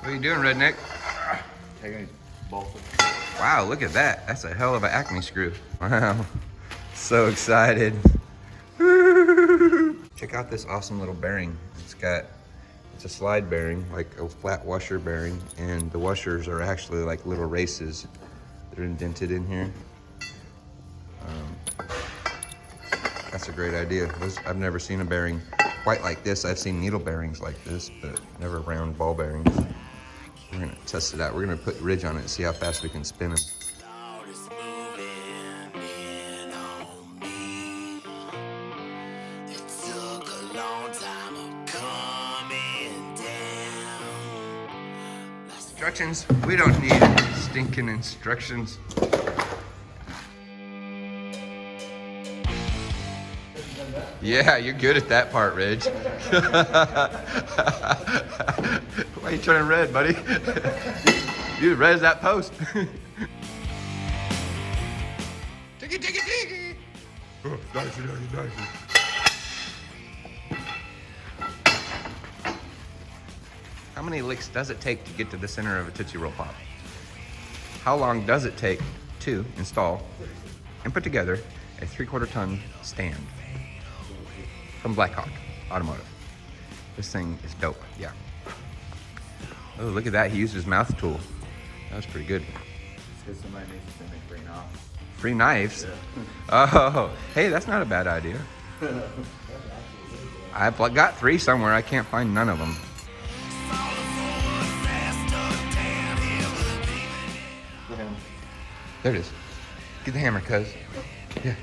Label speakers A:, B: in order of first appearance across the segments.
A: What are you doing, Redneck?
B: Taking these bolts.
A: Wow, look at that. That's a hell of an Acme screw. Wow. So excited. Check out this awesome little bearing. It's a slide bearing, like a flat washer bearing, and the washers are actually like little races. They're indented in here. That's a great idea. I've never seen a bearing quite like this. I've seen needle bearings like this, but never round ball bearings. We're gonna test it out. We're gonna put ridge on it and see how fast we can spin them. Instructions? We don't need stinking instructions. Yeah, you're good at that part, Ridge. Why are you turning red, buddy? You red as that post. Diggy, diggy, diggy. Oh, dicey, dicey, dicey. How many licks does it take to get to the center of a Tootsie Roll Pop? How long does it take to install and put together a 3/4 ton stand from Blackhawk Automotive? This thing is dope, yeah. Oh, look at that, he used his mouth tool. That was pretty good.
B: Because somebody needs to send me free knives.
A: Free knives?
B: Yeah.
A: Oh, hey, that's not a bad idea. I've got 3 somewhere, I can't find none of them. There it is. Get the hammer, cuz. Yeah.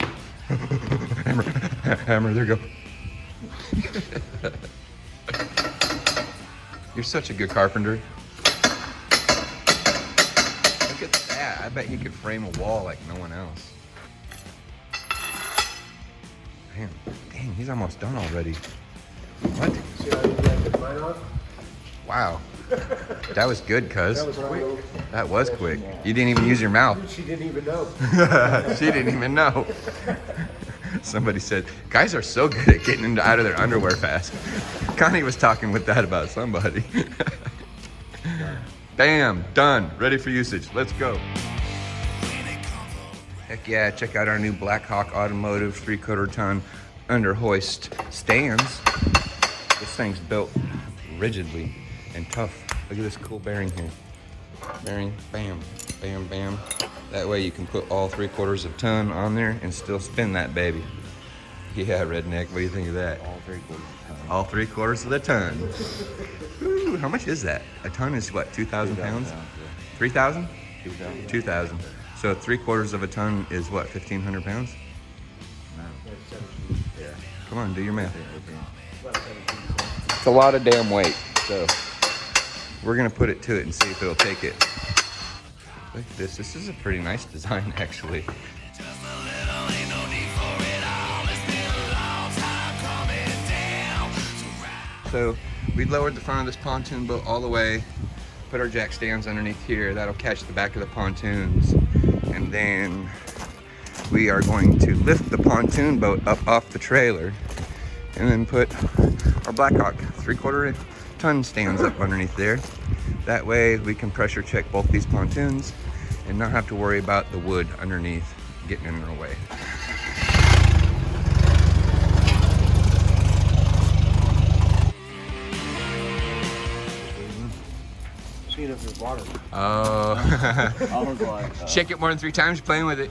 A: Hammer, hammer, there you go. You're such a good carpenter. Look at that. I bet he could frame a wall like no one else. Dang, he's almost done already. What?
C: See how you got the light on?
A: Wow. That was good, cuz.
C: That was quick.
A: That was quick. You didn't even use your mouth.
C: She didn't even know.
A: She didn't even know. Somebody said, guys are so good at getting out of their underwear fast. Connie was talking with that about somebody. Bam, done, ready for usage. Let's go. Heck yeah, check out our new Blackhawk Automotive 3/4 ton under hoist stands. This thing's built rigidly and tough. Look at this cool bearing here. Bearing, bam, bam, bam. That way you can put all 3/4 of a ton on there and still spin that baby. Yeah, Redneck, what do you think of that?
B: All 3/4 of a ton.
A: All 3/4 of the ton. Ooh, how much is that? A ton is what, 2,000 pounds? 3,000?
B: 2,000.
A: 2,000. So 3/4 of a ton is what, 1,500 pounds?
B: No. Yeah.
A: Come on, do your math.
B: Yeah,
A: It's a lot of damn weight, so we're gonna put it to it and see if it'll take it. Look at this. This is a pretty nice design, actually. So we lowered the front of this pontoon boat all the way, put our jack stands underneath here. That'll catch the back of the pontoons. And then we are going to lift the pontoon boat up off the trailer and then put our Blackhawk 3/4 ton stands up underneath there. That way we can pressure check both these pontoons and not have to worry about the wood underneath getting in our way.
C: See if there's water.
A: Oh.
B: I was like,
A: Shake it more than 3 times, playing with it.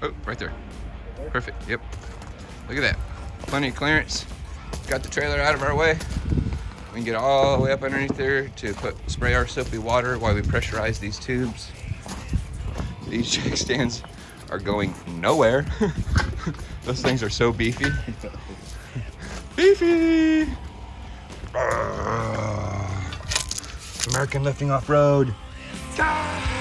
A: Oh, right there. Perfect, yep. Look at that. Plenty of clearance. Got the trailer out of our way. We can get all the way up underneath there to spray our soapy water while we pressurize these tubes. These jack stands are going nowhere. Those things are so beefy. Beefy! American lifting off-road. Ah!